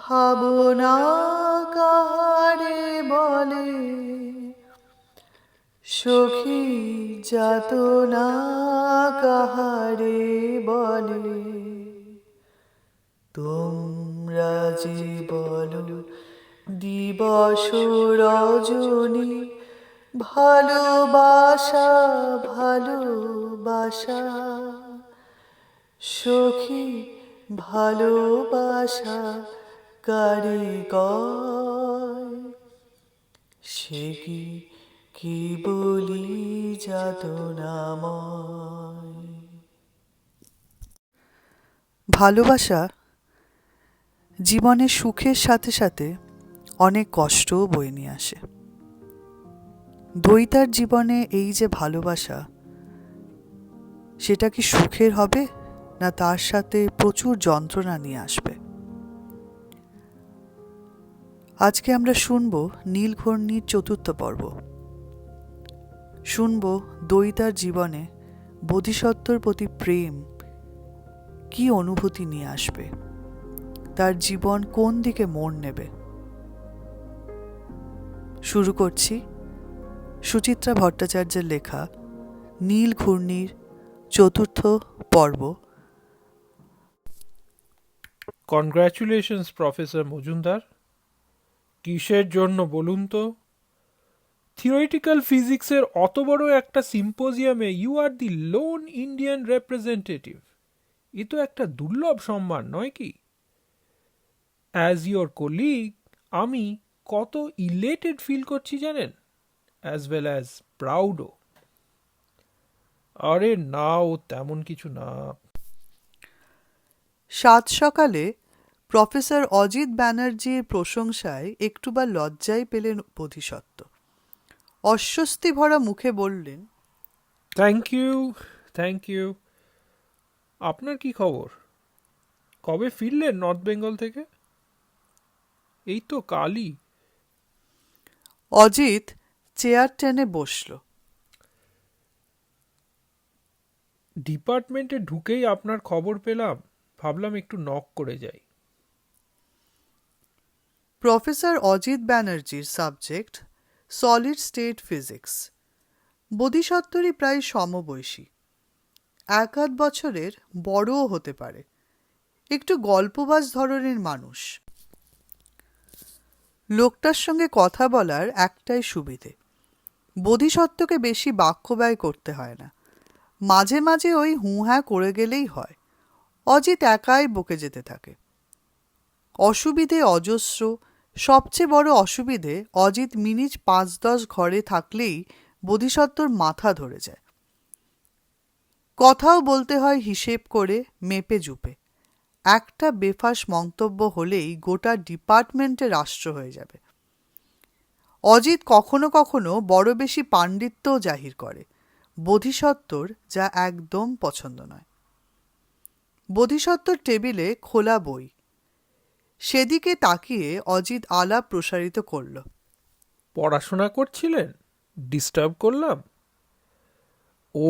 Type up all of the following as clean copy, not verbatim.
ভাবনা কাহারে বলে, সখী যাতনা কাহারে বলে। তোমরা যে বলো দিবস রজনী, ভালোবাসা ভালোবাসা, সখী ভালোবাসা কারে কয়, সে কি বলি যাতনাময়। ভালোবাসা জীবনের সুখের সাথে সাথে অনেক কষ্টও বয়ে নিয়ে আসে। দ্বৈতার জীবনে এই যে ভালোবাসা, সেটা কি সুখের হবে, না তার সাথে প্রচুর যন্ত্রণা নিয়ে আসবে? আজকে আমরা শুনব নীলঘর্ণির 4র্থ পর্ব। শুনব দ্বৈতার জীবনে বোধিসত্ত্বর প্রতি প্রেম কি অনুভূতি নিয়ে আসবে, তার জীবন কোন দিকে মোড় নেবে। শুরু করছি সুচিত্রা ভট্টাচার্যের লেখা নীলঘূর্ণির 4র্থ পর্ব। Congratulations professor Majumdar. কিসের জন্য বলুন তো? থিওরিটিক্যাল ফিজিক্সের অত বড় একটা সিম্পোজিয়ামে you are the lone Indian representative. এ তো একটা দুর্লভ সম্মান, নয় কি? অ্যাজ ইয়োর কলিগ আমি কত ইলেটেড ফিল করছি জানেন, অ্যাজ ওয়েল অ্যাজ প্রাউডও। আরে না, ও তেমন কিছু না। সাত সকালে প্রফেসর অজিত ব্যানার্জির প্রশংসায় একটু বা লজ্জাই পেলেন বোধিসত্ত্ব। অস্বস্তি ভরা মুখে বললেন, থ্যাংক ইউ। আপনার কি খবর? কবে ফিরলেন নর্থ বেঙ্গল থেকে? এই তো কালই। অজিত চেয়ার টেনে বসল। ডিপার্টমেন্টে ঢুকেই আপনার খবর পেলাম, ভাবলাম একটু নক করে যাই। প্রফেসর অজিত ব্যানার্জির সাবজেক্ট সলিড স্টেট ফিজিক্স। বোধিসত্ত্বরই প্রায় সমবয়সী, 1-8 বছরের বড়ও হতে পারে। একটু গল্পবাজ ধরনের মানুষ। লোকটার সঙ্গে কথা বলার একটাই সুবিধে, বোধিসত্ত্বকে বেশি বাক্য ব্যয় করতে হয় না। মাঝে মাঝে ওই হুঁ হ্যাঁ করে গেলেই হয়। অজিত একাই বকে যেতে থাকে। অসুবিধে অজস্র। সবচেয়ে বড় অসুবিধে, অজিত মিনিট 5-10 ঘরে থাকলেই বোধিসত্ত্বর মাথা ধরে যায়। কথাও বলতে হয় হিসেব করে, মেপে জুপে। একটা বেফাস মন্তব্য হলেই গোটা ডিপার্টমেন্টে রাষ্ট্র হয়ে যাবে। অজিত কখনো কখনো বড় বেশি পাণ্ডিত্যও জাহির করে, বোধিসত্ত্বর যা একদম পছন্দ নয়। বোধিসত্ত্বর টেবিলে খোলা বই। সেদিকে তাকিয়ে অজিত আলাপ প্রসারিত করল। পড়াশোনা করছিলেন? ডিস্টার্ব করলাম?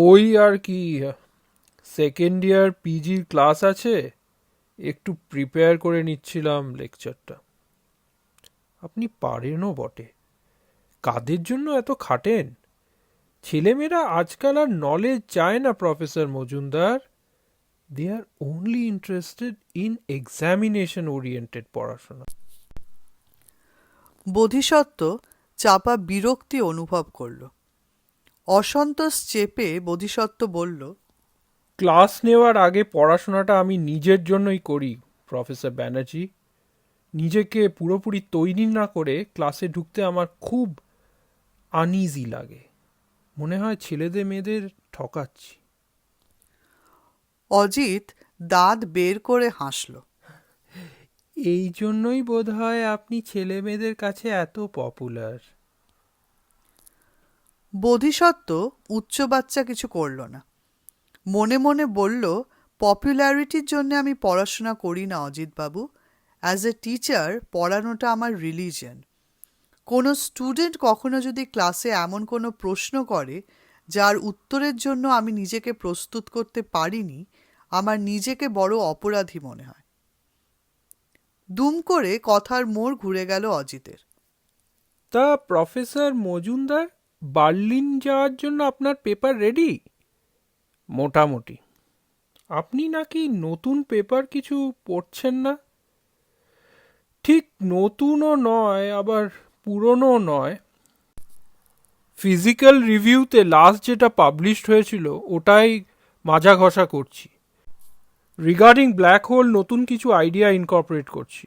ওই আর কি, সেকেন্ড ইয়ার পিজির ক্লাস আছে, একটু প্রিপেয়ার করে নিচ্ছিলাম লেকচারটা। আপনি পারেনও বটে। কাদের জন্য এত খাটেন? ছেলেমেয়েরা আজকাল আর নলেজ চায় না professor Majumdar. They are only interested in examination oriented পড়াশোনা। বোধিসত্ত্ব চাপা বিরক্তি অনুভব করল। অসন্তোষ চেপে বোধিসত্ত্ব বলল, ক্লাস নেওয়ার আগে পড়াশোনাটা আমি নিজের জন্যই করি প্রফেসর ব্যানার্জি। নিজেকে পুরোপুরি তৈরি না করে ক্লাসে ঢুকতে আমার খুব আনইজি লাগে। মনে হয় ছেলেদের মেয়েদের ঠকাচ্ছি। অজিত দাঁত বের করে হাসল। এই জন্যই বোধহয় আপনি ছেলে মেয়েদের কাছে এত পপুলার। বোধিসত্ত্ব উচ্চ বাচ্চা কিছু করল না। মনে মনে বলল, পপুলারিটির জন্য আমি পড়াশোনা করি না অজিতবাবু। অ্যাজ এ টিচার পড়ানোটা আমার রিলিজিয়ন। কোনো স্টুডেন্ট কখনো যদি ক্লাসে এমন কোনো প্রশ্ন করে যার উত্তরের জন্য আমি নিজেকে প্রস্তুত করতে পারিনি, আমার নিজেকে বড় অপরাধী মনে হয়। দুম করে কথার মোড় ঘুরে গেল অজিতের। তা প্রফেসর মজুমদার, বার্লিন যাওয়ার জন্য আপনার পেপার রেডি? মোটামুটি। আপনি নাকি নতুন পেপার কিছু পড়ছেন না? ঠিক নতুনও নয়, আবার পুরনো নয়। ফিজিক্যাল রিভিউতে লাস্ট যেটা পাবলিশড হয়েছিল ওটাই মাজা ঘষা করছি। রিগার্ডিং ব্ল্যাক হোল নতুন কিছু আইডিয়া ইনকর্পোরেট করছি।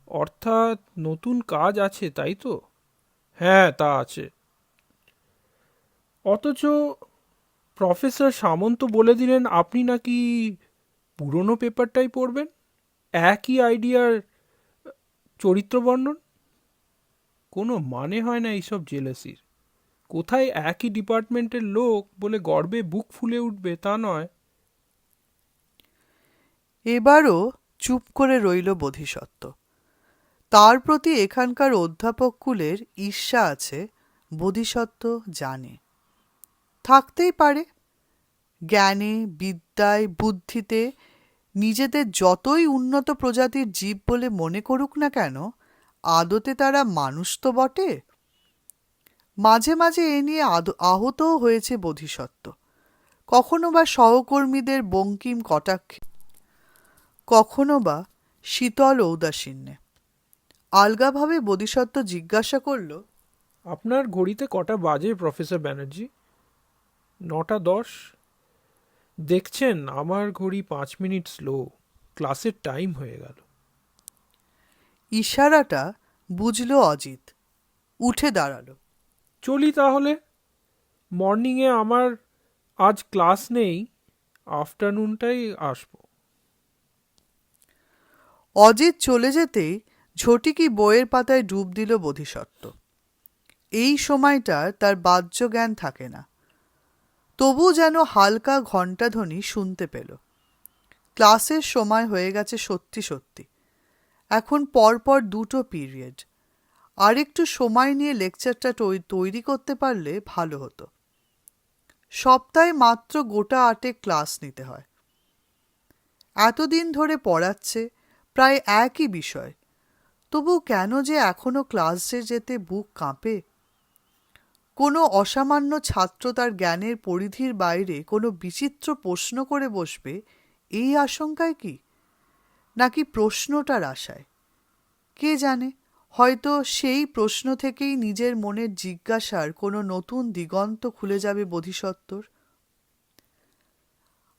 অর্থাৎ নতুন কাজ আছে, তাই তো? হ্যাঁ, তা আছে। অথচ প্রফেসর সামন্ত বলে দিলেন আপনি নাকি পুরনো পেপারটাই পড়বেন, একই আইডিয়ার চরিত্র বর্ণন। কোনো মানে হয় না এইসব জেলাসির। কোথায় একই ডিপার্টমেন্টের লোক বলে গর্বে বুক ফুলে উঠবে তা নয়। এবারও চুপ করে রইল বোধিসত্ত্ব। তার প্রতি এখানকার অধ্যাপককুলের ঈর্ষা আছে, বোধিসত্ত্ব জানে। থাকতেই পারে। জ্ঞানে, বিদ্যায়, বুদ্ধিতে নিজেদের যতই উন্নত প্রজাতির জীব বলে মনে করুক না কেন, আদতে তারা মানুষ তো বটে। মাঝে মাঝে এ নিয়ে আহতও হয়েছে বোধিসত্ত্ব। কখনো বা সহকর্মীদের বঙ্কিম কটাক্ষে, কখনো বা শীতল ঔদাসীন্যে। আলগাভাবে বোধিসত্ত্ব জিজ্ঞাসা করল, আপনার ঘড়িতে কটা বাজে প্রফেসর ব্যানার্জি? 9:10। দেখছেন আমার ঘড়ি 5 মিনিট স্লো। ক্লাসের টাইম হয়ে গেল। ইশারাটা বুঝল অজিত। উঠে দাঁড়ালো। চলি তাহলে। মর্নিংয়ে আমার আজ ক্লাস নেই, আফটারনুনটাই আসবো। অজিত চলে যেতেই ঝটিকি বইয়ের পাতায় ডুব দিল বোধিসত্ত্ব। এই সময়টার তার বাহ্য জ্ঞান থাকে না, তবু যেন হালকা ঘণ্টাধ্বনি শুনতে পেল। ক্লাসের সময় হয়ে গেছে সত্যি সত্যি। এখন পরপর 2টো পিরিয়ড। আর একটু সময় নিয়ে লেকচারটা তৈরি করতে পারলে ভালো হতো। সপ্তাহে মাত্র গোটা 8 ক্লাস নিতে হয়। এতদিন ধরে পড়াচ্ছে, প্রায় একই বিষয়। তবু কেন যে এখনো ক্লাসে যেতে বুক কাঁপে? কোনো অসামান্য ছাত্র তার জ্ঞানের পরিধির বাইরে কোনো বিচিত্র প্রশ্ন করে বসবে, এই আশঙ্কায় কি? নাকি প্রশ্নটার আশায়? কে জানে, হয়তো সেই প্রশ্ন থেকেই নিজের মনের জিজ্ঞাসার কোনো নতুন দিগন্ত খুলে যাবে বোধিসত্ত্বর।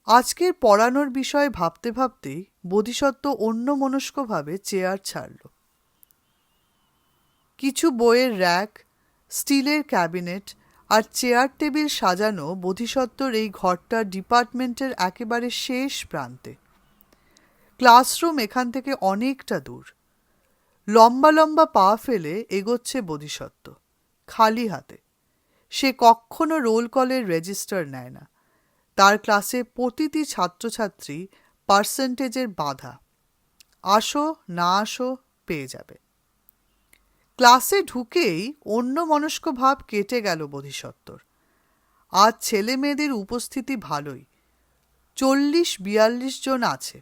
আজকের পড়ানোর বিষয়ে ভাবতে ভাবতেই বোধিসত্ত্ব অন্যমনস্কভাবে চেয়ার ছাড়ল। কিছু বইয়ের র্যাক, স্টিলের ক্যাবিনেট আর চেয়ার টেবিল সাজানো বোধিসত্ত্বর এই ঘরটার ডিপার্টমেন্টের একেবারে শেষ প্রান্তে। ক্লাসরুম এখান থেকে অনেকটা দূর। লম্বা লম্বা পা ফেলে এগোচ্ছে বোধিসত্ত্ব, খালি হাতে। সে কখনো রোল কলের রেজিস্টার নেয় না। তার ক্লাসে প্রতিটি ছাত্রছাত্রী পার্সেন্টেজের বাধা। আসো না আসো পেয়ে যাবে। ক্লাসে ঢুকেই অন্যমনস্ক ভাব কেটে গেল বোধিসত্ত্বর। আজ ছেলে মেয়েদের উপস্থিতি ভালোই, 40-42 জন আছে।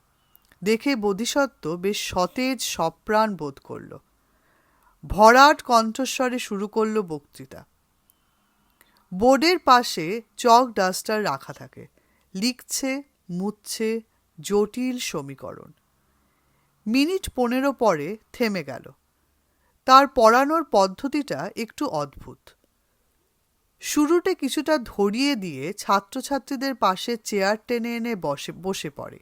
দেখে বোধিসত্ত্ব বেশ সতেজ সপ্রাণ বোধ করল। ভরাট কণ্ঠস্বরে শুরু করল বক্তৃতা। বোর্ডের পাশে চক ডাস্টার রাখা থাকে। লিখছে, মুছছে জটিল সমীকরণ। মিনিট 15 পরে থেমে গেল। তার পড়ানোর পদ্ধতিটা একটু অদ্ভুত। শুরুতে কিছুটা ধরিয়ে দিয়ে ছাত্রছাত্রীদের পাশে চেয়ার টেনে এনে বসে পড়ে।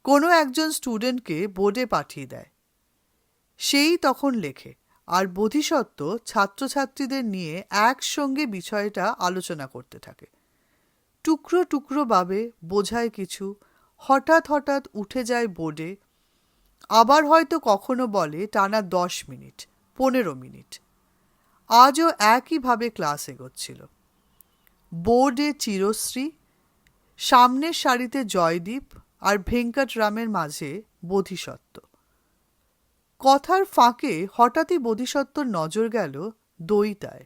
কোনো একজন স্টুডেন্টকে বোর্ডে পাঠিয়ে দেয়। সেই তখন লেখে, আর বোধিসত্ত্ব ছাত্রছাত্রীদের নিয়ে একসঙ্গে বিষয়টা আলোচনা করতে থাকে। টুকরো টুকরো ভাবে বোঝায় কিছু, হঠাৎ হঠাৎ উঠে যায় বোর্ডে। আবার হয়তো কখনো বলে টানা 10 মিনিট, 15 মিনিট। আজও একইভাবে ক্লাস এগোচ্ছিল। বোর্ডে চিরশ্রী, সামনের সারিতে জয়দীপ আর ভেঙ্কটরামের মাঝে বোধিসত্ত্ব। কথার ফাঁকে হঠাৎই বোধিসত্ত্বর নজর গেল দইটায়।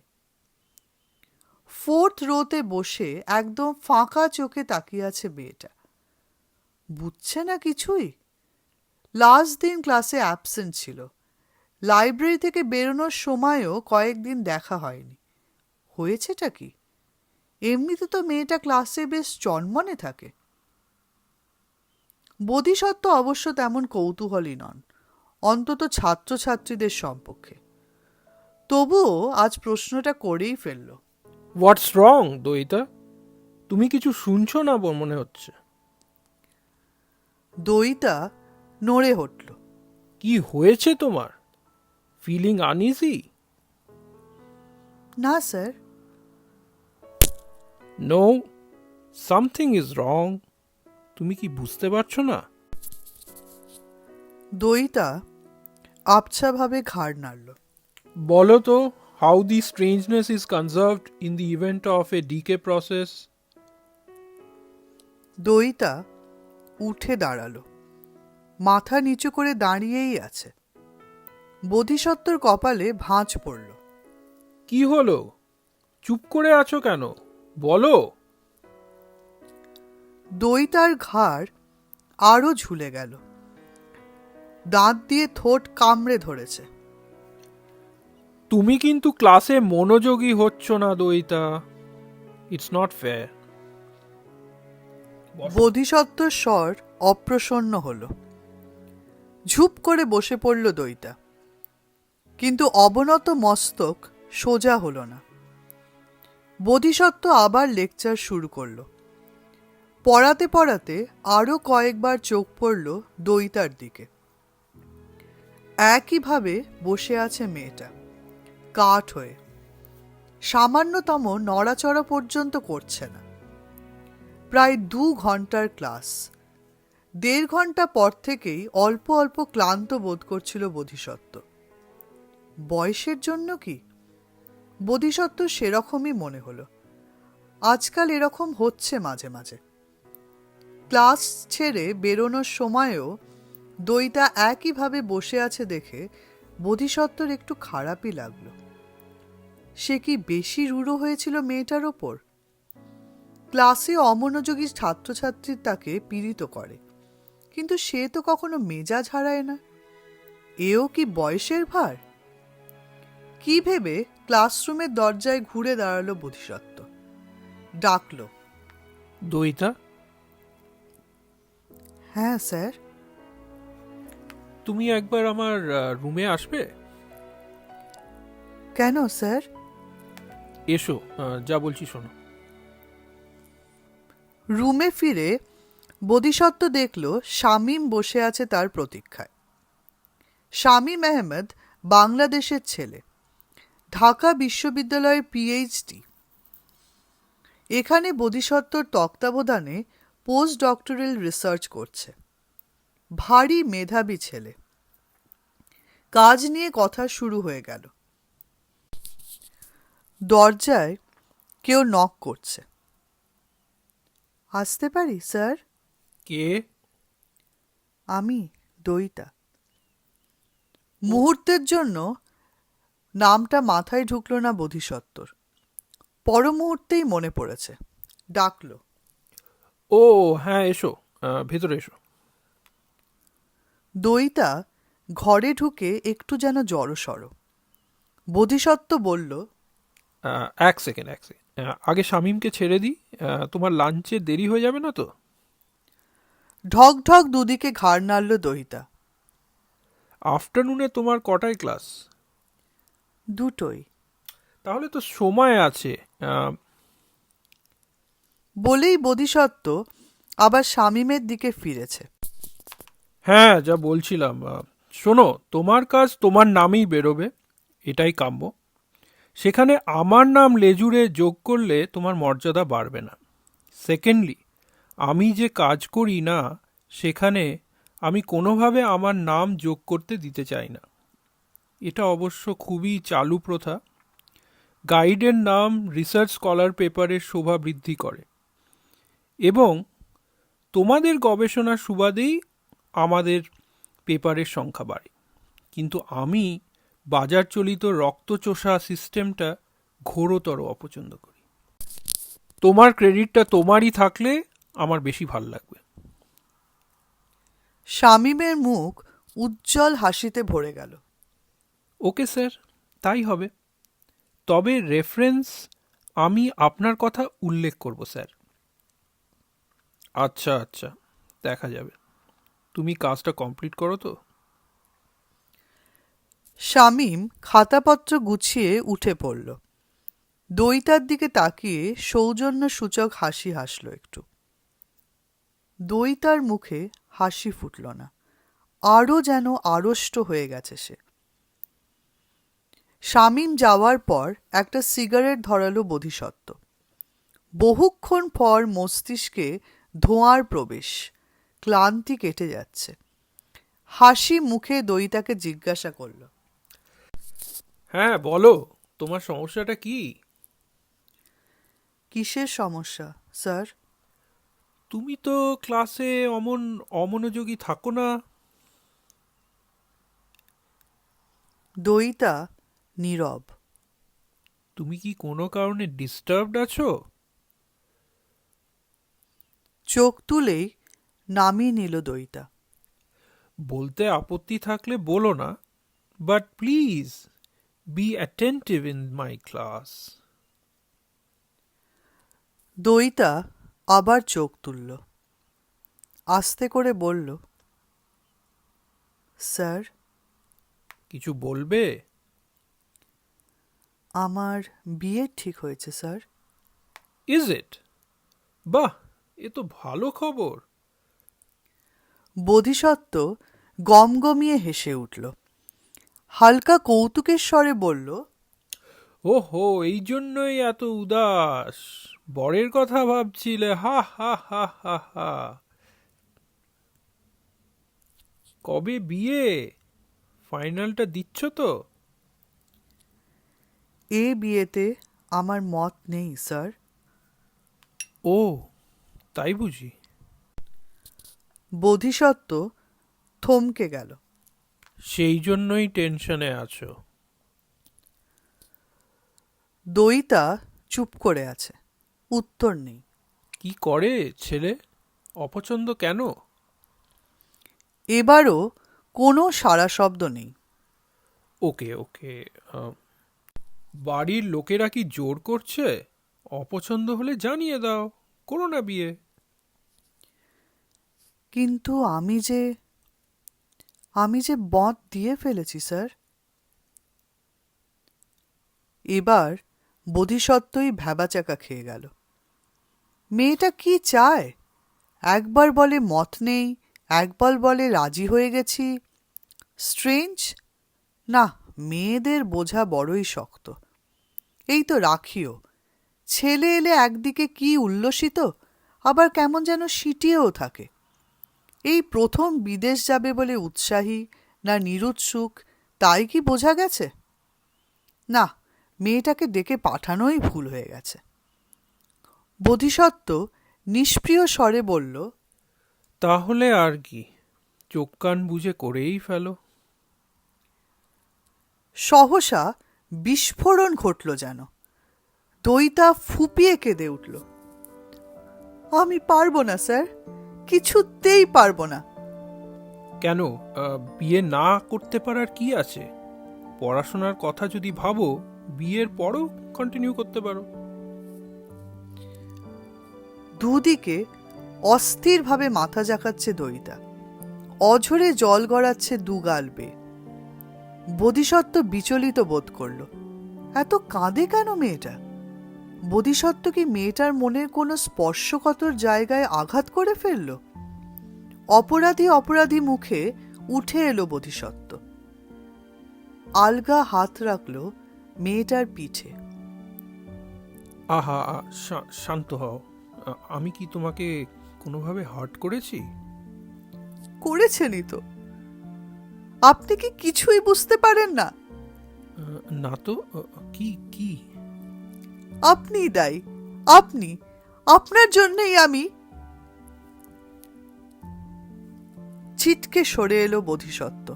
4th রোতে বসে একদম ফাঁকা চোখে তাকিয়ে আছে মেয়েটা। বুঝছে না কিছুই। লাস্ট দিন ক্লাসে অ্যাবসেন্ট ছিল। লাইব্রেরি থেকে বেরোনোর সময়ও কয়েকদিন দেখা হয়নি। হয়েছেটা কি? এমনিতে তো মেয়েটা ক্লাসে বেশ চনমনে থাকে। বোধিসত্ত্ব অবশ্য তেমন কৌতূহলী নন, অন্তত ছাত্রছাত্রীদের সম্পর্কে। তবুও আজ প্রশ্নটা করেই ফেলল। হোয়াটস রং দইতা? তুমি কিছু শুনছো না মনে হচ্ছে। দইতা নড়ে উঠল। কি হয়েছে তোমার? Feeling uneasy? না sir. No, something is wrong. তুমি কি বুঝতে পারছো না? দইতা আবছাভাবে ঘাড় নাড়ল। বলো তো, how the strangeness is conserved in the event of a decay process? Dayita উঠে দাঁড়ালো। মাথা নিচু করে দাঁড়িয়েই আছে। বোধিসত্ত্বর কপালে ভাঁজ পড়ল। কি হলো? চুপ করে আছো কেন? বলো। দইতার ঘাড় আরো ঝুলে গেল। দাঁত দিয়ে ঠোঁট কামড়ে ধরেছে। তুমি কিন্তু ক্লাসে মনোযোগী হচ্ছ না দইতা। It's not fair. বোধিসত্ত্বর স্বর অপ্রসন্ন হল। ঝুপ করে বসে পড়ল দইতা। কিন্তু অবনত মস্তক সোজা হল না। বোধিসত্ত্ব আবার লেকচার শুরু করল। পড়াতে পড়াতে আরো কয়েকবার চোখ পড়ল দইতার দিকে। একইভাবে বসে আছে মেয়েটা, কাঠ হয়ে। সামান্যতম নড়াচড়া পর্যন্ত করছে না। প্রায় 2 ঘন্টার ক্লাস। 1.5 ঘন্টা পর থেকেই অল্প অল্প ক্লান্ত বোধ করছিল বোধিসত্ত্ব। বয়সের জন্য কি? বোধিসত্ত্ব সেরকমই মনে হলো। আজকাল এরকম হচ্ছে মাঝে মাঝে। ক্লাস ছেড়ে বেরোনোর সময়ও দইতা একইভাবে বসে আছে দেখে বোধিসত্ত্বর একটু খারাপই লাগলো। সে কি বেশি রূঢ় হয়েছিল মেয়েটার ওপর? ক্লাসে অমনোযোগী ছাত্রছাত্রী তাকে পীড়িত করে, কিন্তু সে তো কখনো মেজাজ হারায় না। এও কি বয়সের ভার? কি ভেবে ক্লাসরুমের দরজায় ঘুরে দাঁড়ালো বোধিসত্ত্ব। ডাকল, দইতা। হ্যাঁ স্যার। তুমি একবার আমার রুমে আসবে? কেন স্যার? এসো, যা বলছি শোনো। রুমে ফিরে বোধিসত্ত্ব দেখল শামীম বসে আছে তার প্রতীক্ষায়। শামীম আহমেদ বাংলাদেশের ছেলে, ঢাকা বিশ্ববিদ্যালয়ের পিএইচডি। এখানে বোধিসত্ত্বর তত্ত্বাবধানে পোস্ট ডক্টরাল রিসার্চ করছে। ভারী মেধাবী ছেলে। কাজ নিয়ে কথা শুরু হয়ে গেল। দরজায় কেউ নক করছে। আসতে পারি স্যার? কে? আমি, দইতা। মুহূর্তের জন্য নামটা মাথায় ঢুকল না বোধিসত্ত্বর। পর মুহূর্তেই মনে পড়েছে। ডাকল, ও হ্যাঁ, এসো, ভেতরে এসো। দইতা ঘরে ঢুকে একটু যেন জড়সড়। বোধিসত্ত্ব বলল, এক সেকেন্ড। আগে শামীমকে ছেড়ে দিই। তোমার লাঞ্চে দেরি হয়ে যাবে না তো? ঢক ঢক দুদিকে ঘাড় নাড়ল দইতা। আফটারনুনে তোমার কটায় ক্লাস? দুটোই। তাহলে তো সময় আছে। বলেই বোধিসত্ত্ব আবার শামীমের দিকে ফিরেছে। হ্যাঁ, যা বলছিলাম, শোনো, তোমার কাজ তোমার নামেই বেরোবে, এটাই কাম্য। সেখানে আমার নাম লেজুরে যোগ করলে তোমার মর্যাদা বাড়বে না। সেকেন্ডলি, আমি যে কাজ করি না সেখানে আমি কোনোভাবে আমার নাম যোগ করতে দিতে চাই না। এটা অবশ্য খুবই চালু প্রথা। গাইডের নাম রিসার্চ স্কলার পেপারের শোভা বৃদ্ধি করে এবং তোমাদের গবেষণার সুবাদেই আমাদের পেপারের সংখ্যা বাড়ে। কিন্তু আমি বাজার চলিত রক্তচোষা সিস্টেমটা ঘোরতর অপছন্দ করি। তোমার ক্রেডিটটা তোমারই থাকলে আমার বেশি ভাল লাগবে। শামীমের মুখ উজ্জ্বল হাসিতে ভরে গেল। ওকে স্যার, তাই হবে। তবে রেফারেন্স আমি আপনার কথা উল্লেখ করব স্যার। আচ্ছা আচ্ছা, দেখা যাবে। তুমি কাজটা কমপ্লিট করো তো। শামীম খাতাপত্র গুছিয়ে উঠে পড়ল। দইতার দিকে তাকিয়ে সৌজন্যসূচক হাসি হাসল একটু। দইতার মুখে হাসি ফুটল না, আরও যেন আড়ষ্ট হয়ে গেছে সে। শামীম যাওয়ার পর একটা সিগারেট ধরালো বোধিসত্ত্ব। বহুক্ষণ পর মস্তিষ্কে ধোঁয়ার প্রবেশ, ক্লান্তি কেটে যাচ্ছে। হাসি মুখে দইতাকে জিজ্ঞাসা করল, হ্যাঁ বলো, তোমার সমস্যাটা কি? কিসের সমস্যা স্যার? তুমি তো ক্লাসে অমনোযোগী থাকো না। দইতা নীরব। তুমি কি কোনো কারণে ডিস্টার্বড আছো? চোখ তুলেই নামিয়ে নিল দইতা। বলতে আপত্তি থাকলে বলো না, but please be attentive in my class. Dayita আবার চোখ তুলল, আস্তে করে বলল, স্যার, কিছু বলবে? আমার বিয়ে ঠিক হয়েছে স্যার। Is it? বাহ, এ তো ভালো খবর। বোধিসত্ত্ব গমগমিয়ে হেসে উঠল। হালকা কৌতুকের স্বরে বলল, ওহো, এই জন্যই এত উদাস। বরের কথা ভাবছিলে? হা হা হা হা হা। কবে বিয়ে? ফাইনালটা দিচ্ছ তো? এ বিয়েতে আমার মত নেই স্যার। ও, তাই বুঝি। বোধিসত্ত্ব থমকে গেল। সেই জন্যই টেনশনে আছো। দইতা চুপ করে আছে, উত্তর নেই। কি করে ছেলে? অপছন্দ কেন? এবারও কোনো সাড়া শব্দ নেই। ওকে ওকে, বাড়ির লোকেরা কি জোর করছে? অপছন্দ হলে জানিয়ে দাও, করো না বিয়ে। কিন্তু আমি যে মত দিয়ে ফেলেছি স্যার। এবার বোধিসত্ত্বই ভ্যাবাচাকা খেয়ে গেল। মেয়েটা কি চায়? একবার বলে মত নেই, একবার বলে রাজি হয়ে গেছি। স্ট্রেঞ্জ না, মেয়েদের বোঝা বড়ই শক্ত। এই তো রাখিও, ছেলে এলে একদিকে কি উল্লসিত, আবার কেমন যেন সিটিয়েও থাকে। এই প্রথম বিদেশ যাবে বলে উৎসাহী না নিরুৎসুক, তাই কি বোঝা গেছে? না, মেয়েটাকে ডেকে পাঠানোই ভুল হয়ে গেছে। বোধিসত্ত্ব নিষ্প্রিয় স্বরে বলল, তাহলে আর কি, চোখ কান বুঝে করেই ফেলো। সহসা বিস্ফোরণ ঘটল যেন। দইতা ফুপিয়ে কেঁদে উঠল। আমি পারবো না স্যার, কিছুতেই পারবো না। কেন? বিয়ে না করতে পারার কি আছে? পড়াশোনার কথা যদি ভাবো, বিয়ের পরও কন্টিনিউ করতে পারো। দুদিকে অস্থিরভাবে মাথা জাকাচ্ছে দইতা, অঝরে জল গড়াচ্ছে দুগাল বেয়ে। বোধিসত্ত্ব বিচলিত বোধ করল। এত কাঁদে কেন মেয়েটা? বোধিসত্ত্ব কি মেয়েটার মনের কোনো স্পর্শকাতর জায়গায় আঘাত করে ফেলল? অপরাধী অপরাধী মুখে উঠে এলো বোধিসত্ত্ব। আলগা হাত রাখল মেয়েটার পিঠে। আহা, শান্ত হও। আমি কি তোমাকে কোনোভাবে হার্ট করেছি? করেছেনই তো। আপনি কি কিছুই বুঝতে পারেন না? না তো। কি কি? আপনিই দায়ী, আপনি। আপনার জন্যই আমি। ছিটকে সরে এলো বোধিসত্ত্ব।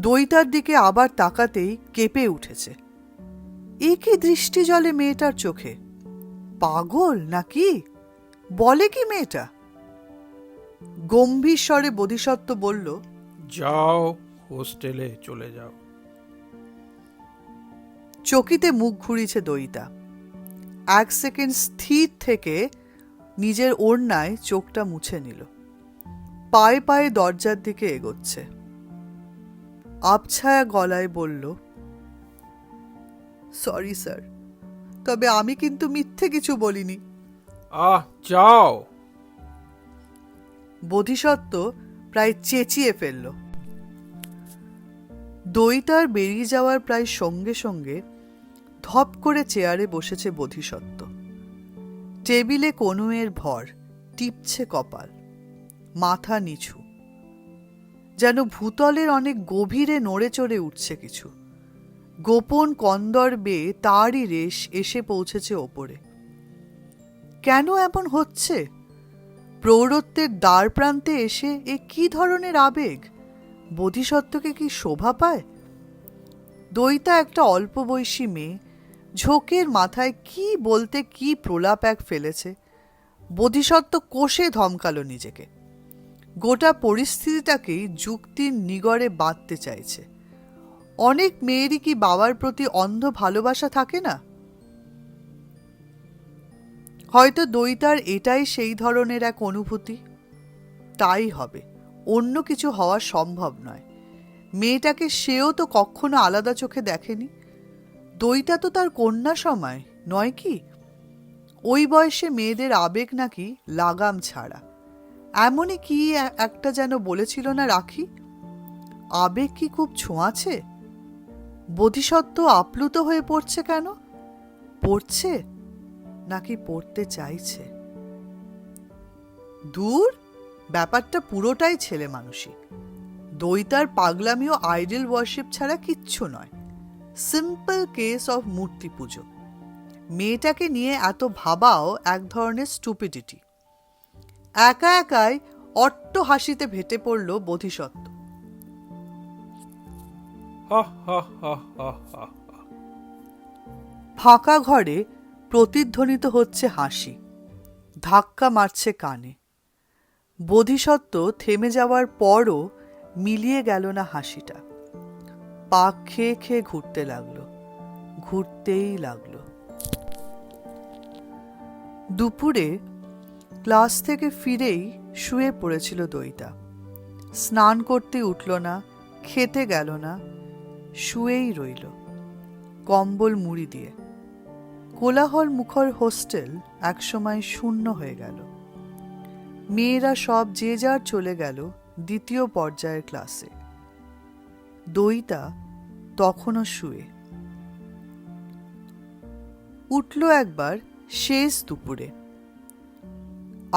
দইতার দিকে আবার তাকাতেই কেঁপে উঠেছে। এ কি দৃষ্টি জলে মেয়েটার চোখে? পাগল নাকি? বলে কি মেয়েটা? গম্ভীর স্বরে বোধিসত্ত্ব বলল, যাও, হোস্টেলে চলে যাও। চকিতে মুখ ঘুরিয়েছে দইতা। 1 সেকেন্ড স্থির থেকে নিজের ওড়নায় চোখটা মুছে নিল। পায়ে পায়ে দরজার দিকে এগোচ্ছে। আবছায়া গলায় বলল, সরি স্যার, তবে আমি কিন্তু মিথ্যে কিছু বলিনি। যাও। বোধিসত্ত্ব প্রায় চেঁচিয়ে ফেলল। দইতার বেরিয়ে যাওয়ার প্রায় সঙ্গে সঙ্গে ধপ করে চেয়ারে বসেছে বোধিসত্ত্ব। টেবিলে কনুয়ের ভর, টিপছে কপাল, মাথা নিচু, যেন ভূতলের অনেক গভীরে নড়ে চড়ে উঠছে কিছু। গোপন কন্দর বেয়ে তারই রেশ এসে পৌঁছেছে ওপরে। কেন এমন হচ্ছে? প্রৌঢ়ত্বের দ্বার প্রান্তে এসে এ কি ধরনের আবেগ? বোধিসত্ত্বকে কি শোভা পায়? দইতা একটা অল্প বয়সী মেয়ে, ঝোঁকের মাথায় কি বলতে কি প্রলাপ এক ফেলেছে। বোধিসত্ত্ব কোষে ধমকালো নিজেকে। গোটা পরিস্থিতিটাকেই যুক্তির নিগড়ে বাঁধতে চাইছে। অনেক মেয়েরই কি বাবার প্রতি অন্ধ ভালোবাসা থাকে না? হয়তো দইতার এটাই সেই ধরনের এক অনুভূতি। তাই হবে, অন্য কিছু হওয়া সম্ভব নয়। মেয়েটাকে সেও তো কখনো আলাদা চোখে দেখেনি। দইতা তো তার কন্যা সময় নয় কি? ওই বয়সে মেয়েদের আবেগ নাকি লাগাম ছাড়া। এমনই কি একটা যেন বলেছিল না রাখি? আবেগ কি খুব ছোঁয়াছে? বোধিসত্ত্ব আপ্লুত হয়ে পড়ছে কেন? পড়ছে নাকি পড়তে চাইছে? দূর, ব্যাপারটা পুরোটাই ছেলে মানুষই। দইতার পাগলামি ও আইডল ওয়ার্শিপ ছাড়া কিচ্ছু নয়। সিম্পল কেস অফ মূর্তি পুজো। মেয়েটাকে নিয়ে এত ভাবাও এক ধরনের স্টুপিডিটি। একা একাই অট্ট হাসিতে ফেটে পড়ল বোধিসত্ত্ব। ফাঁকা ঘরে প্রতিধ্বনিত হচ্ছে হাসি, ধাক্কা মারছে কানে। বোধিসত্ত্ব থেমে যাওয়ার পরও মিলিয়ে গেল না হাসিটা। পাক খেয়ে খেয়ে ঘুরতে লাগলো, ঘুরতেই লাগলো। দুপুরে ক্লাস থেকে ফিরেই শুয়ে পড়েছিল দইতা। স্নান করতে উঠল না, খেতে গেল না, শুয়েই রইল কম্বল মুড়ি দিয়ে। কোলাহল মুখর হোস্টেল একসময় শূন্য হয়ে গেল। মেয়েরা সব যে যার চলে গেল দ্বিতীয় পর্যায়ের ক্লাসে। দইতা তখনও শুয়ে। উঠল একবার শেষ দুপুরে।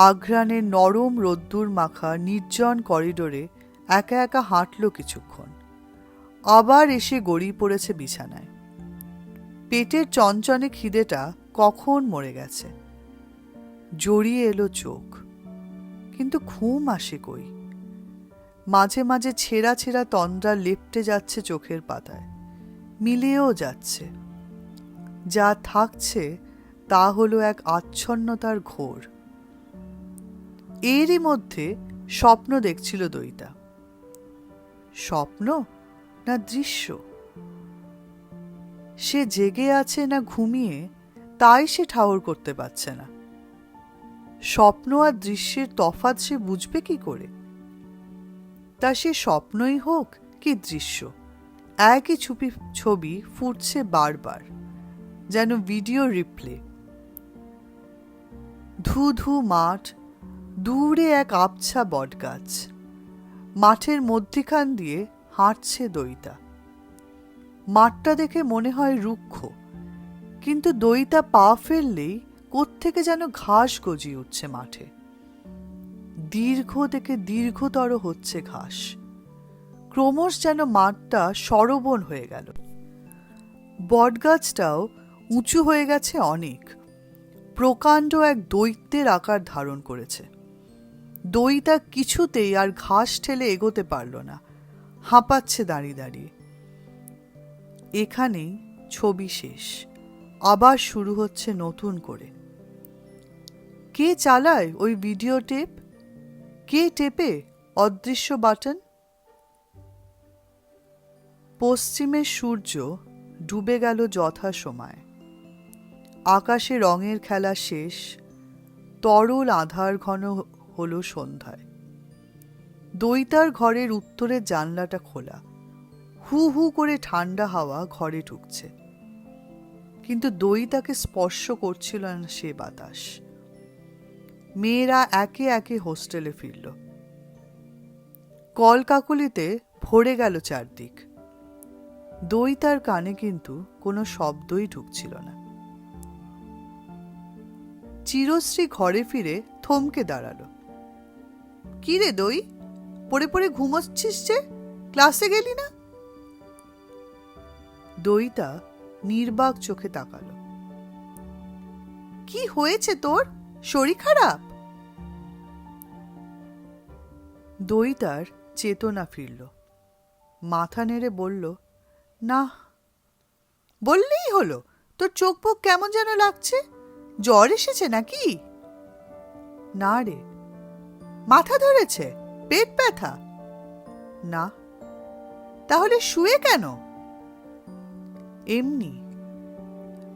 আঘ্রাণের নরম রোদ্দুর মাখা নির্জন করিডোরে একা একা হাঁটল কিছুক্ষণ। আবার এসে গড়িয়ে পড়েছে বিছানায়। পেটের চনচনে খিদেটা কখন মরে গেছে। জড়িয়ে এলো চোখ, কিন্তু ঘুম আসে কই? মাঝে মাঝে ছেঁড়া ছেঁড়া তন্দ্রা লেপ্টে যাচ্ছে চোখের পাতায়, মিলিয়েও যাচ্ছে। যা থাকছে তা হলো এক আচ্ছন্নতার ঘোর। এরই মধ্যে স্বপ্ন দেখছিল দইতা। স্বপ্ন না দৃশ্য? সে জেগে আছে না ঘুমিয়ে, তাই সে ঠাউর করতে পারছে না। স্বপ্ন আর দৃশ্যের তফাৎ সে বুঝবে কি করে? তা সে স্বপ্নই হোক কি দৃশ্য, একই ছবি ফুটছে বারবার, যেন ভিডিও রিপ্লে। ধু ধু মাঠ, দূরে এক আবছা বটগাছ। মাঠের মধ্যিখান দিয়ে হাঁটছে দইতা। মাঠটা দেখে মনে হয় রুক্ষ, কিন্তু দইতা পা ফেললেই কোত্থেকে যেন ঘাস গজিয়ে উঠছে মাঠে। দীর্ঘ থেকে দীর্ঘতর হচ্ছে ঘাস। ক্রমশ যেন মাঠটা সরবন হয়ে গেল। বটগাছটাও উঁচু হয়ে গেছে অনেক, প্রকাণ্ড এক দৈত্যের আকার ধারণ করেছে। দইতা কিছুতেই আর ঘাস ঠেলে এগোতে পারল না, হাঁপাচ্ছে দাঁড়িয়ে দাঁড়িয়ে। এখানেই ছবি শেষ, আবার শুরু হচ্ছে নতুন করে। কে চালায় ওই ভিডিও টেপ? কে টেপে অদৃশ্য বাটন? পশ্চিমের সূর্য ডুবে গেল যথাসময়ে। আকাশে রঙের খেলা শেষ, তরল আধার ঘন হলো সন্ধ্যায়। দইতার ঘরের উত্তরের জানলাটা খোলা, হু হু করে ঠান্ডা হাওয়া ঘরে ঢুকছে, কিন্তু দইতাকে স্পর্শ করছিল না সে বাতাস। মেয়েরা একে একে হোস্টেলে ফিরল। কলকাকলিতে ভরে গেল চারদিক। দইতার কানে কিন্তু কোনো শব্দই ঢুকছিল না। চিরশ্রী ঘরে ফিরে থমকে দাঁড়ালো। কি রে দই, পড়ে পড়ে ঘুমোচ্ছিস যে, ক্লাসে গেলি না? দইতা নির্বাক চোখে তাকালো। কি হয়েছে তোর, শরীর খারাপ? দইতার চেতনা ফিরল, মাথা নেড়ে বলল, না। বললেই হলো, তোর চোখ মুখ কেমন যেন লাগছে, জ্বর এসেছে নাকি? না রে। মাথা ধরেছে, পেট ব্যথা? না। তাহলে শুয়ে কেন? এমনি।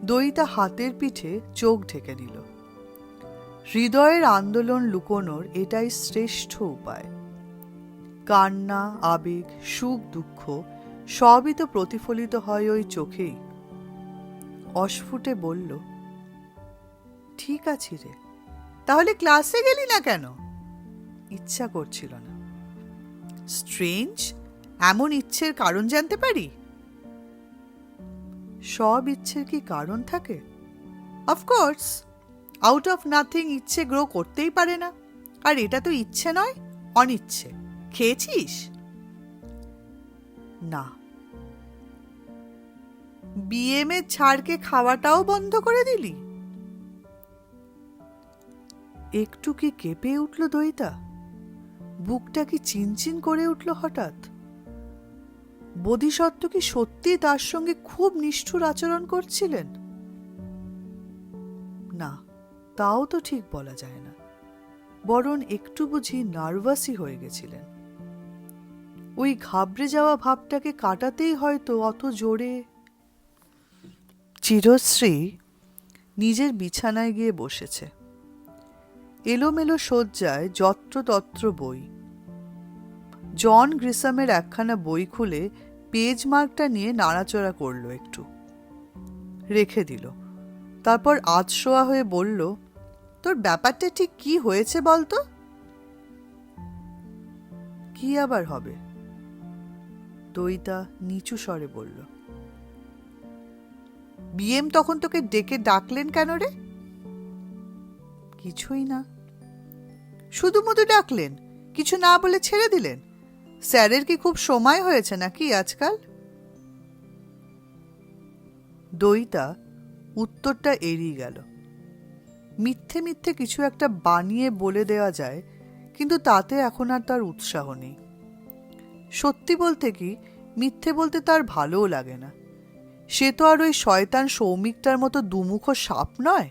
দইতা হাতের পিঠে চোখ ঢেকে দিল। হৃদয়ের আন্দোলন লুকোনোর এটাই শ্রেষ্ঠ উপায়। কান্না, আবেগ, সুখ, দুঃখ সবই তো প্রতিফলিত হয় ওই চোখেই। অস্ফুটে বলল, ঠিক আছি রে। তাহলে ক্লাসে গেলি না কেন? ইচ্ছা করছিল না। স্ট্রেঞ্জ, এমন ইচ্ছের কারণ জানতে পারি? সব ইচ্ছের কি কারণ থাকে? অফকোর্স, আউট অফ নাথিং ইচ্ছে গ্রো করতেই পারে না। আর এটা তো ইচ্ছে নয়, অনিচ্ছে। খেয়েছিস? না। বিএমএ ছাড়কে খাওয়াটাও বন্ধ করে দিলি? একটু কি কেঁপে উঠল দইতা? বুকটা কি চিনচিন করে উঠল হঠাৎ? বোধিসত্ত্ব কি সত্যি তার সঙ্গে খুব নিষ্ঠুর আচরণ করছিলেন? না, তাও তো ঠিক বলা যায় না। বরং একটু বুঝি নার্ভাসই হয়ে গেছিলেন। ওই ঘাবড়ে যাওয়া ভাবটাকে কাটাতেই হয়তো অত জোরে। চিরশ্রী নিজের বিছানায় গিয়ে বসেছে। এলোমেলো শয্যায় যত্রতত্র বই। জন গ্রিসামের একখানা বই খুলে পেজ মার্কটা নিয়ে নাড়াচড়া করল, একটু রেখে দিল। তারপর আধশোয়া হয়ে বলল, তোর ব্যাপারটা ঠিক কি হয়েছে বলতো? কি আবার হবে? দইতা নিচু স্বরে বলল। বিএম তখন তোকে ডেকে ডাকলেন কেন রে? কিছুই না। শুধু মধু ডাকলেন, কিছু না বলে ছেড়ে দিলেন? স্যারের কি খুব সময় হয়েছে নাকি আজকাল? দইতা উত্তরটা এড়িয়ে গেল। মিথ্যে মিথ্যে কিছু একটা বানিয়ে বলে দেওয়া যায়, কিন্তু তাতে এখন আর তার উৎসাহ নেই। সত্যি বলতে কি, মিথ্যে বলতে তার ভালোও লাগে না। সে তো আর ওই শয়তান সৌমিকটার মতো দুমুখ সাপ নয়।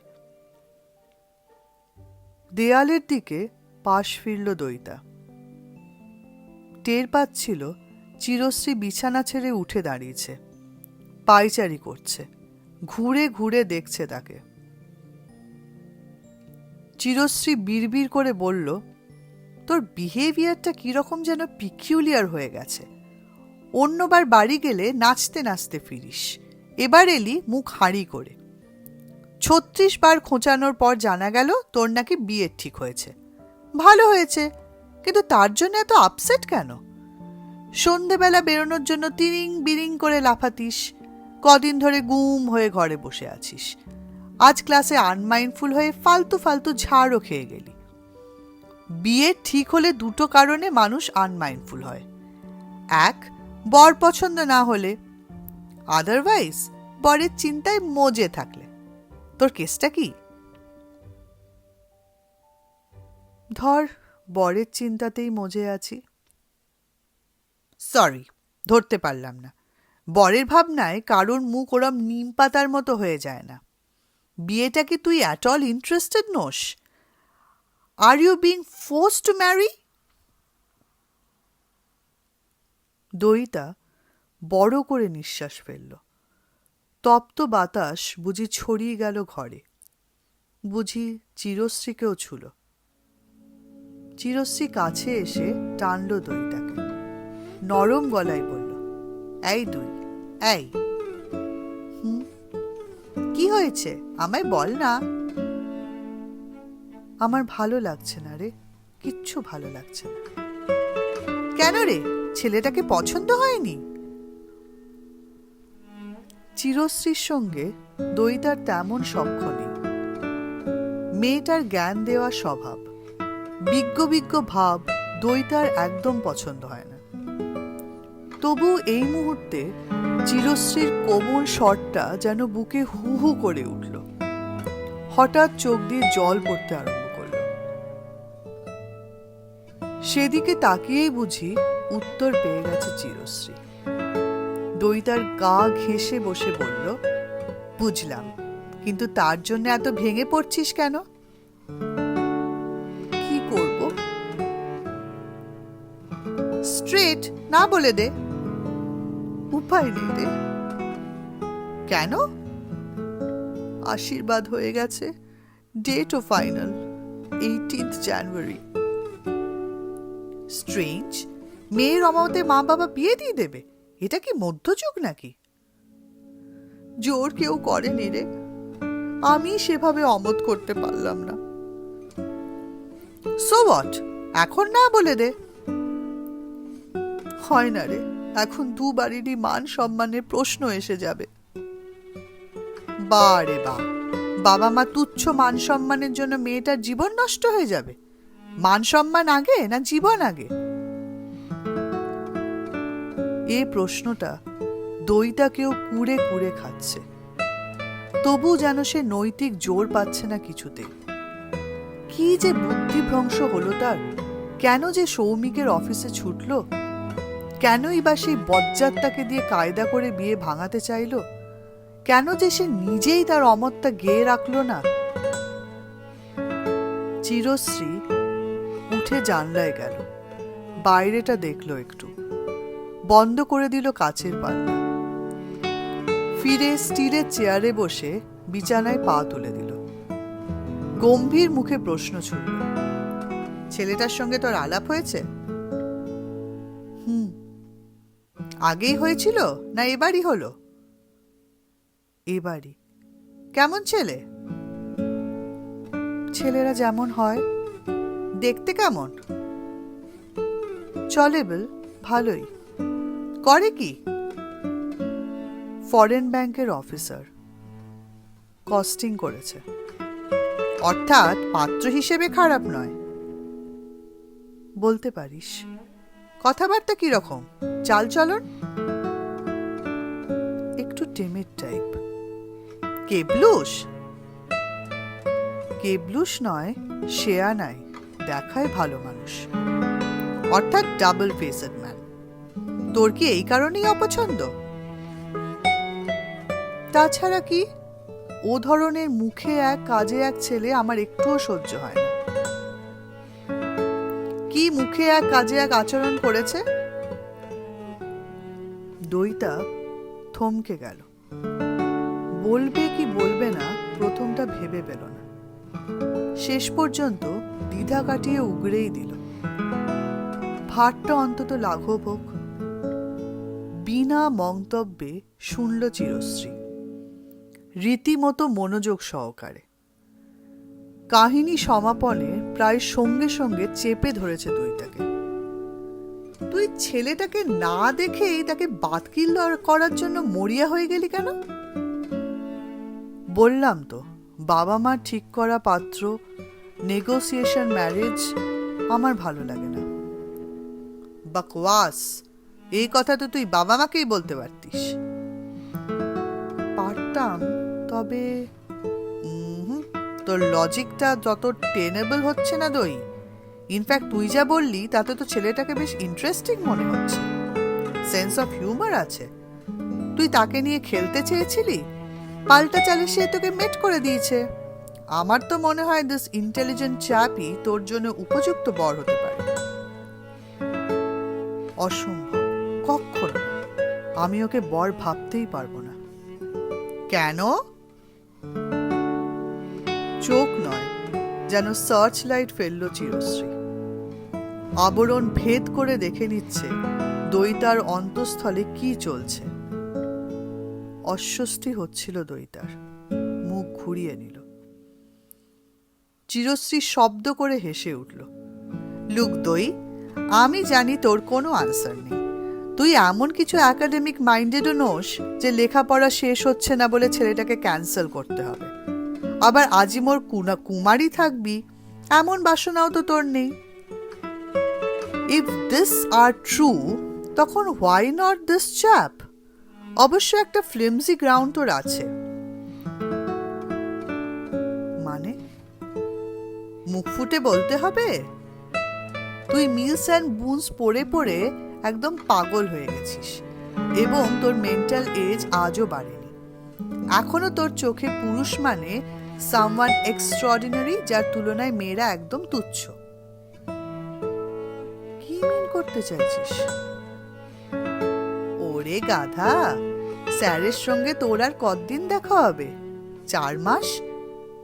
দেয়ালের দিকে পাশ ফিরল দইতা। টের পাচ্ছিল চিরশ্রী বিছানা ছেড়ে উঠে দাঁড়িয়েছে, পায়চারি করছে, ঘুরে ঘুরে দেখছে তাকে। চিরশ্রী বিড়বিড় করে বলল, তোর বিহেভিয়ারটা কিরকম যেন পিকিউলিয়ার হয়ে গেছে। অন্যবার বাড়ি গেলে নাচতে নাচতে ফিরিস, এবার এলি মুখ হাঁড়ি করে। 36 বার খোঁচানোর পর জানা গেল তোর নাকি বিয়ে ঠিক হয়েছে। ভালো হয়েছে, কিন্তু তার জন্য এত আপসেট কেন? সন্ধেবেলা বেরোনোর জন্য তিরিং বিরিং করে লাফাতিস, কদিন ধরে গুম হয়ে ঘরে বসে আছিস। আজ ক্লাসে আনমাইন্ডফুল হয়ে ফালতু ফালতু ঝাড়ও খেয়ে গেলি। বিয়ে ঠিক হলে দুটো কারণে মানুষ আনমাইন্ডফুল হয়। এক, বর পছন্দ না হলে, আদারওয়াইজ বরের চিন্তায় মজে থাকলে। তোর কেসটা কি? ধর, বরের চিন্তাতেই মজে আছি। সরি, ধরতে পারলাম না। বরের ভাবনায় কারোর মুখ ওরম নিম পাতার মতো হয়ে যায় না। বিয়েটা কি তুই অ্যাট অল ইন্টারেস্টেড নোস? Are you being forced to marry দইটা বড় করে নিঃশ্বাস ফেলল। তপ্ত বাতাস বুঝি ছড়িয়ে গেল ঘরে, বুঝি চিরশ্রীকেও ছুল। চিরশ্রী কাছে এসে টানল দইটাকে, নরম গলায় বলল, এই দুই, এই। কি হয়েছে আমায় বল না। আমার ভালো লাগছে না রে, কিচ্ছু ভালো লাগছে না। কেন রে, ছেলেটাকে পছন্দ হয়নি? চিরশ্রীর সঙ্গে দইটার তেমন সখ্য নেই। মেয়েটার জ্ঞান দেওয়া স্বভাব, বিজ্ঞ বিজ্ঞ ভাব দইটার একদম পছন্দ হয় না। তবু এই মুহূর্তে চিরশ্রীর কোমল স্বরটা যেন বুকে হু হু করে উঠল। হঠাৎ চোখ দিয়ে জল পড়তে আরম্ভ করল। সেদিকে তাকিয়েই বুঝি উত্তর পেয়ে গেছে চিরশ্রী। দইটার গা ঘেঁষে বসে বলল, বুঝলাম, কিন্তু তার জন্য এত ভেঙে পড়ছিস কেন? কি করব? স্ট্রেট না বলে দে। উপায় নেই রে। কেন? আশীর্বাদ হয়ে গেছে, ডেটও ফাইনাল, 18th জানুয়ারি। স্ট্রেঞ্জ, মেয়ের অমাতে মা বাবা বিয়ে দিয়ে দেবে? এটা কি মধ্যযুগ নাকি? জোর কেউ করেনি রে, আমি সেভাবে অমত করতে পারলাম না। সো হোয়াট, এখন না বলে দে। হয় না রে, এখন দু বাড়িরই মান সম্মানের প্রশ্ন এসে যাবে। বা রে বা, বাবা মা তুচ্ছ মান সম্মানের জন্য মেয়েটার জীবন নষ্ট হয়ে যাবে? মান সম্মান আগে না জীবন আগে? এ প্রশ্নটা দইটাকেও কুড়ে কুড়ে খাচ্ছে। তবু যেন সে নৈতিক জোর পাচ্ছে না কিছুতে। কি যে বুদ্ধিভ্রংশ হলো তার! কেন যে সৌমিকের অফিসে ছুটল? কেনই বা সেই বজ্জাতটাকে দিয়ে কায়দা করে বিয়ে ভাঙাতে চাইল? কেন যে সে নিজেই তার অমতটা গেয়ে রাখল না? চিরশ্রী উঠে জানলায় গেল, বাইরেটা দেখলো একটু, বন্ধ করে দিল কাচের পাল্লা। ফিরে স্টিলের চেয়ারে বসে বিছানায় পা তুলে দিল। গম্ভীর মুখে প্রশ্ন ছুড়ল, ছেলেটার সঙ্গে তোর আলাপ হয়েছে? আগেই হয়েছিল না এবারই হলো? এবারই। কেমন ছেলে? ছেলেরা যেমন হয়। দেখতে কেমন? চলেবল, ভালোই। করে কি? ফরেন ব্যাংকের অফিসার, কস্টিং করেছে। অর্থাৎ পাত্র হিসেবে খারাপ নয়। বলতে পারিস। কথাবার্তা কিরকম, চাল চলন? একটু টিমিড টাইপ। কেবলুস? কেবলুস নয়, শেয়া নাই, দেখায় ভালো মানুষ। অর্থাৎ ডাবল ফেসড ম্যান। তোর কি এই কারণেই অপছন্দ? তাছাড়া কি, ও ধরনের মুখে এক কাজে এক ছেলে আমার একটুও সহ্য হয় না। কি মুখে এক কাজে এক আচরণ করেছে? দইটা থমকে গেল। বলবে কি বলবে না প্রথমটা ভেবে পেল না। শেষ পর্যন্ত দ্বিধা কাটিয়ে উগড়েই দিল। ভাতটা অন্তত লাঘব হোক। বিনা মন্তব্যে শুনল চিরশ্রী, রীতিমতো মনোযোগ সহকারে। কাহিনী সমাপনে প্রায় সঙ্গে সঙ্গে চেপে ধরেছে দইটাকে। তুই ছেলেটাকে না দেখেই তাকে বাতকিল করার জন্য মরিয়া হয়ে গেলি কেন? বললাম তো, বাবা মা ঠিক করা পাত্র, নেগোসিয়েশন ম্যারেজ আমার ভালো লাগে না। বকওয়াস, এই কথা তো তুই বাবা মাকেই বলতে পারতিস। পারতাম, তবে তোর লজিকটা যত টেনেবল হচ্ছে না দই। ইনফ্যাক্ট তুই যা বললি তাতে তো ছেলেটাকে বেশ ইন্টারেস্টিং মনে হচ্ছে। সেন্স অফ হিউমার আছে। তুই তাকে নিয়ে খেলতে চেয়েছিলি, পাল্টা চালে সে তোকে মেট করে দিয়েছে। আমার তো মনে হয় দিস ইন্টেলিজেন্ট চ্যাপই তোর জন্য উপযুক্ত বর হতে পারে। অসম্ভব, কখনো না। আমি ওকে বর ভাবতেই পারবো না। কেন? চোখ নয়, যেন সার্চ লাইট ফেলল চিরশ্রী। আবরণ ভেদ করে দেখে নিচ্ছে দইতার অন্তঃস্থলে কি চলছে। অস্বস্তি হচ্ছিল দইতার, মুখ ঘুরিয়ে নিল। চিরশ্রী শব্দ করে হেসে উঠল। লুক দই, আমি জানি তোর কোনো আনসার নেই। তুই এমন কিছু একাডেমিক মাইন্ডেডও নোস যে লেখাপড়া শেষ হচ্ছে না বলে ছেলেটাকে ক্যান্সেল করতে হবে। আবার আজিমোর কুমারী থাকবি এমন বাসনাও তো তোর নেই। ইফ দিস আর ট্রু, তখন হোয়াই নট দিস চ্যাপ? অবশ্য একটা ফ্লিমসি গ্রাউন্ড তোর আছে। মানে? মুখ ফুটে বলতে হবে? তুই মিলস অ্যান্ড বুনস পড়ে পড়ে একদম পাগল হয়ে গেছিস, এবং তোর মেন্টাল এজ আজও বাড়েনি। এখনো তোর চোখে পুরুষ মানে সামওয়ান এক্সট্রাঅর্ডিনারি, যার তুলনায় মেয়েরা একদম তুচ্ছ। কি মিন করতে চাইছিস? ওরে গাধা, স্যারের সঙ্গে তোর আর কতদিন দেখা হবে? 4 মাস,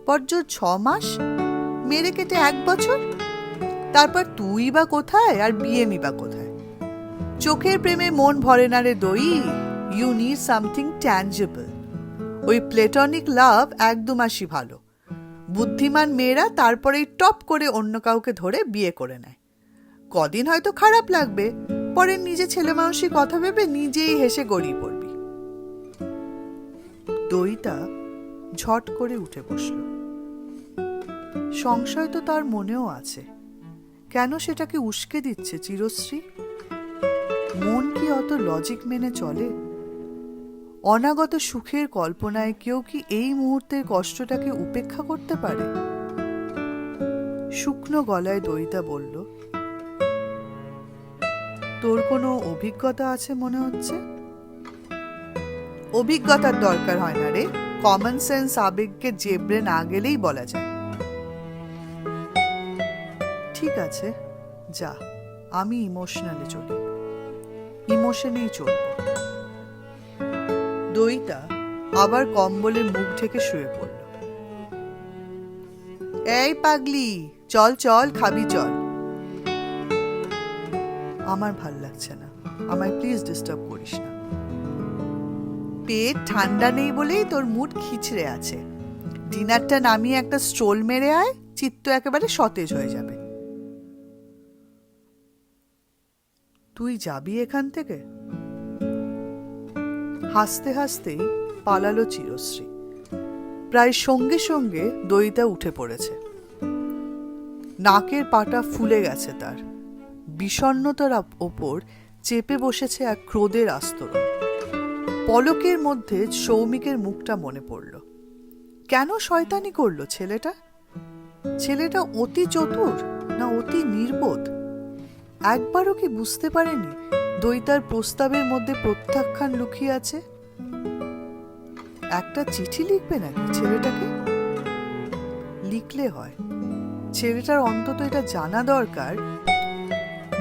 পরজোর 6 মাস, মেরে কেটে 1 বছর। তারপর তুই বা কোথায় আর বিএমই বা কোথায়? চোখের প্রেমে মন ভরে না রে দই। You need something tangible. ওই প্লেটনিক লাভ 1-2 মাসই ভালো। বুদ্ধিমান মেয়েরা তারপরেই টপ করে অন্য কাউকে ধরে বিয়ে করে নেয়। কদিন হয়তো খারাপ লাগবে, পরে নিজে ছেলে মানুষই কথা ভেবে নিজেই হেসে গড়িয়ে পড়বি। দইটা ঝট করে উঠে বসল। সংশয় তো তার মনেও আছে। কেন সেটাকে উস্কে দিচ্ছে চিরশ্রী? মন কি অত লজিক মেনে চলে? অনাগত সুখের কল্পনায় কেউ কি এই মুহূর্তের কষ্টটাকে উপেক্ষা করতে পারে? শুকনো গলায় দইতা বলল, তোর কোনো অভিজ্ঞতা আছে মনে হচ্ছে? অভিজ্ঞতার দরকার হয় না রে, কমন সেন্স আবেগকে জেবড়ে না গেলেই বলা যায়। ঠিক আছে, যা, আমি ইমোশনালে চলি, ইমোশনেই চলব। দইটা আবার কম্বলে মুখ ঢেকে শুয়ে পড়ল। এই পাগলি, চল চল, খাবি চল। আমার ভাল লাগছে না, আমায় প্লিজ ডিস্টার্ব করিস না। পেট ঠান্ডা নেই বলেই তোর মুড খিচড়ে আছে। ডিনারটা নামিয়ে একটা স্ট্রোল মেরে আয়, চিত্ত একেবারে সতেজ হয়ে যাবে। তুই যাবি এখান থেকে? হাসতে হাসতেই পালালো চিরশ্রী। প্রায় সঙ্গে সঙ্গে দইটা উঠে পড়েছে। নাকের পাটা ফুলে গেছে তার। বিষণ্ণতার ওপর চেপে বসেছে এক ক্রোধের আস্তরণ। পলকের মধ্যে সৌমিকের মুখটা মনে পড়ল। কেন শয়তানি করলো ছেলেটা? ছেলেটা অতি চতুর না অতি নির্বোধ? একবারও কি বুঝতে পারেনি দইতার প্রস্তাবের মধ্যে প্রত্যাখ্যান লুকিয়ে আছে? একটা চিঠি লিখবে নাকি ছেলেটাকে? লিখলে হয়। ছেলেটার অন্তত এটা জানা দরকার,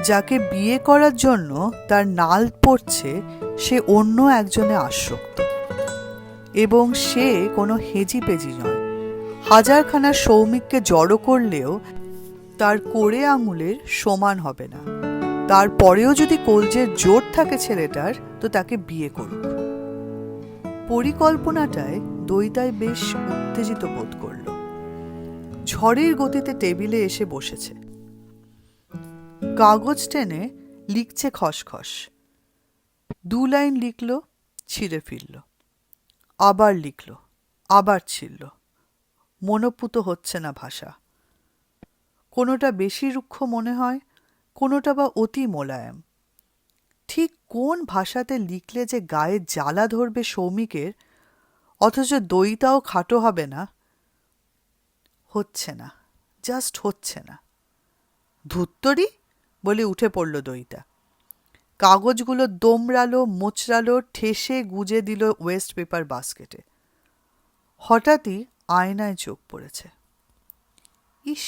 যাকে বিয়ে করার জন্য তার নাল পড়ছে সে অন্য একজনে আসক্ত, এবং সে কোনো হেজিপেজি নয়। হাজারখানা সৌমিককে জড়ো করলেও তার কোড়ে আঙুলের সমান হবে না। তারপরেও যদি কলজের জোর থাকে ছেলেটার, তো তাকে বিয়ে করুক। পরিকল্পনাটায় দইতায় বেশ উত্তেজিত বোধ করল। ঝড়ের গতিতে টেবিলে এসে বসেছে। কাগজ টেনে লিখছে খসখস। 2 লাইন লিখল, ছিঁড়ে ফিরল। আবার লিখল, আবার ছিঁড়ল। মনোপুত হচ্ছে না ভাষা। কোনোটা বেশি রুক্ষ মনে হয়, কোনোটা বা অতি মোলায়েম। ঠিক কোন ভাষাতে লিখলে যে গায়ে জ্বালা ধরবে সৌমিকের, অথচ দইটাও খাটো হবে না, হচ্ছে না, জাস্ট হচ্ছে না। ধুত্তরি বলে উঠে পড়ল দইটা। কাগজগুলো দোমড়ালো, মোচড়ালো, ঠেসে গুজে দিল ওয়েস্ট পেপার বাস্কেটে। হঠাৎই আয়নায় চোখ পড়েছে। ইস,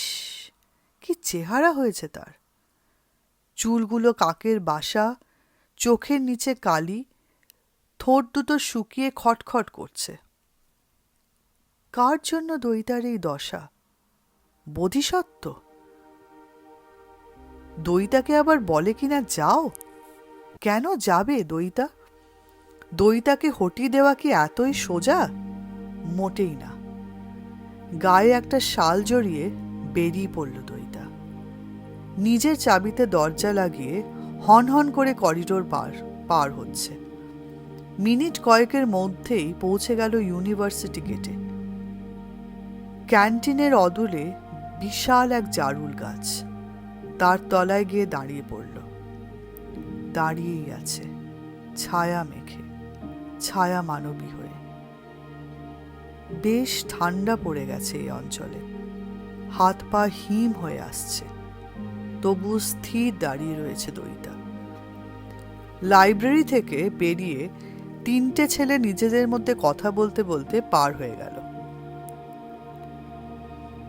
কি চেহারা হয়েছে তার! চুলগুলো কাকের বাসা, চোখের নিচে কালি, ঠোঁট দুটো শুকিয়ে খটখট করছে। কার জন্য দইতার এই দশা? বোধিসত্ত্ব? দইতাকে আবার বলে কিনা যাও? কেন যাবে দইতা? দইতাকে হটিয়ে দেওয়া কি এতই সোজা? মোটেই না। গায়ে একটা শাল জড়িয়ে বেরিয়ে পড়ল দইতা। নিজের চাবিতে দরজা লাগিয়ে হন হন করে করিডোর পার হচ্ছে। মিনিট কয়েকের মধ্যেই পৌঁছে গেল ইউনিভার্সিটি গেটে। ক্যান্টিনের অদূরে বিশাল এক জারুল গাছ। তার তলায় গিয়ে দাঁড়িয়ে পড়ল। দাঁড়িয়েই আছে, ছায়া মেখে, ছায়া মানবী হয়ে। বেশ ঠান্ডা পড়ে গেছে এই অঞ্চলে। হাত পা হিম হয়ে আসছে, তবু স্থির দাঁড়িয়ে রয়েছে দইতা। লাইব্রেরি থেকে বেরিয়ে 3টে ছেলে নিজেদের মধ্যে কথা বলতে বলতে পার হয়ে গেল।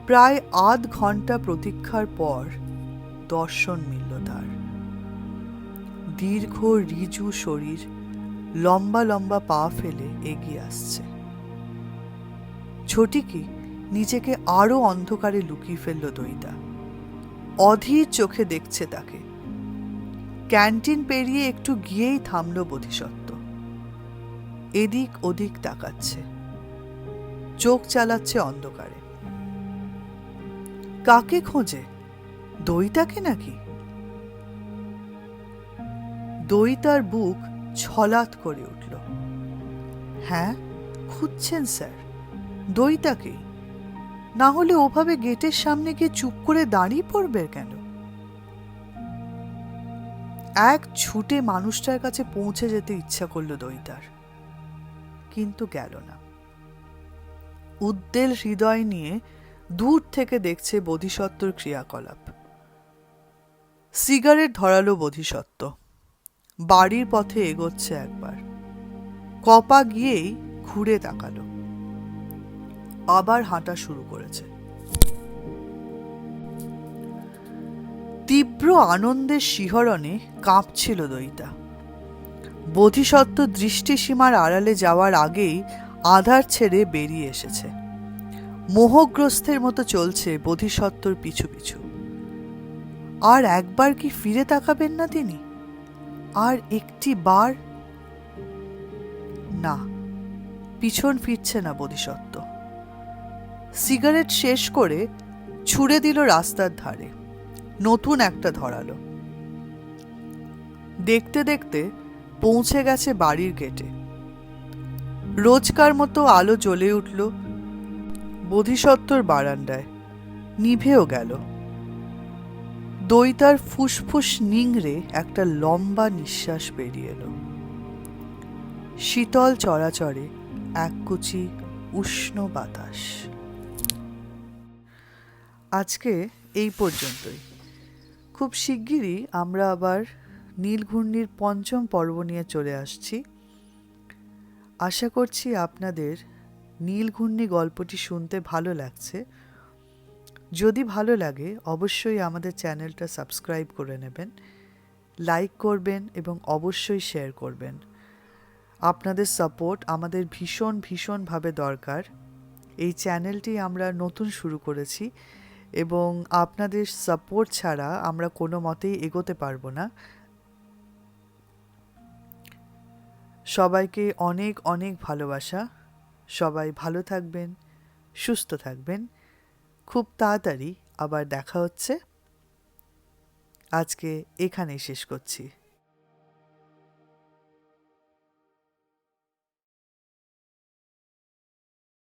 প্রায় আধ ঘন্টা প্রতীক্ষার পর দর্শন মিলল তার। দীর্ঘ রিজু শরীর লম্বা লম্বা পা ফেলে এগিয়ে আসছে। ছোটিকি নিজেকে আরো অন্ধকারে লুকিয়ে ফেলল দইতা। অধীর চোখে দেখছে তাকে। ক্যান্টিন পেরিয়ে একটু গিয়েই থামল বোধিসত্ত্ব। এদিক ওদিক তাকাচ্ছে, চোখ চালাচ্ছে অন্ধকারে। কাকে খোঁজে? দইতাকে নাকি? দইতার বুক ছলাৎ করে উঠল। হ্যাঁ, খুঁজছেন স্যার, দইতাকে। না হলে ওভাবে গেটের সামনে গিয়ে চুপ করে দাঁড়িয়ে পড়বে কেন? এক ছুটে মানুষটার কাছে পৌঁছে যেতে ইচ্ছা করল দইতার, কিন্তু গেল না। উদ্বেল হৃদয় নিয়ে দূর থেকে দেখছে বোধিসত্ত্বর ক্রিয়াকলাপ। সিগারেট ধরালো বোধিসত্ত্ব। বাড়ির পথে এগোচ্ছে একবার, কপা গিয়েই ঘুরে তাকালো। আবার হাঁটা শুরু করেছে। তীব্র আনন্দের শিহরণে কাঁপছিল দইতা। বোধিসত্ত্ব দৃষ্টিসীমার আড়ালে যাওয়ার আগেই আধার ছেড়ে বেরিয়ে এসেছে। মোহগ্রস্তের মতো চলছে বোধিসত্ত্বর পিছু পিছু। আর একবার কি ফিরে তাকাবেন না তিনি? আর একটি বার না, পিছন ফিরছে না বোধিসত্ত্ব। সিগারেট শেষ করে ছুঁড়ে দিল রাস্তার ধারে। নতুন একটা ধরালো। দেখতে দেখতে পৌঁছে গেছে বাড়ির গেটে। রোজকার মতো আলো জ্বলে উঠল বোধিসত্ত্বর বারান্দায়, নিভেও গেল। দইতার ফুসফুস নিংড়ে একটা লম্বা নিঃশ্বাস বেরিয়ে এলো। শীতল চরাচরে এককুচি উষ্ণ বাতাস। আজকে এই পর্যন্তই। খুব শিগগিরই আমরা আবার নীলঘূর্ণির 5ম পর্ব নিয়ে চলে আসছি। আশা করছি আপনাদের নীলঘূর্ণি গল্পটি শুনতে ভালো লাগছে। যদি ভালো লাগে অবশ্যই আমাদের চ্যানেলটা সাবস্ক্রাইব করে নেবেন, লাইক করবেন এবং অবশ্যই শেয়ার করবেন। আপনাদের সাপোর্ট আমাদের ভীষণভাবে দরকার। এই চ্যানেলটি আমরা নতুন শুরু করেছি এবং আপনাদের সাপোর্ট ছাড়া আমরা কোনো মতেই এগোতে পারবো না। সবাইকে অনেক অনেক ভালোবাসা। সবাই ভালো থাকবেন, সুস্থ থাকবেন। খুব তাড়াতাড়ি আবার দেখা হচ্ছে। আজকে এখানেই শেষ করছি।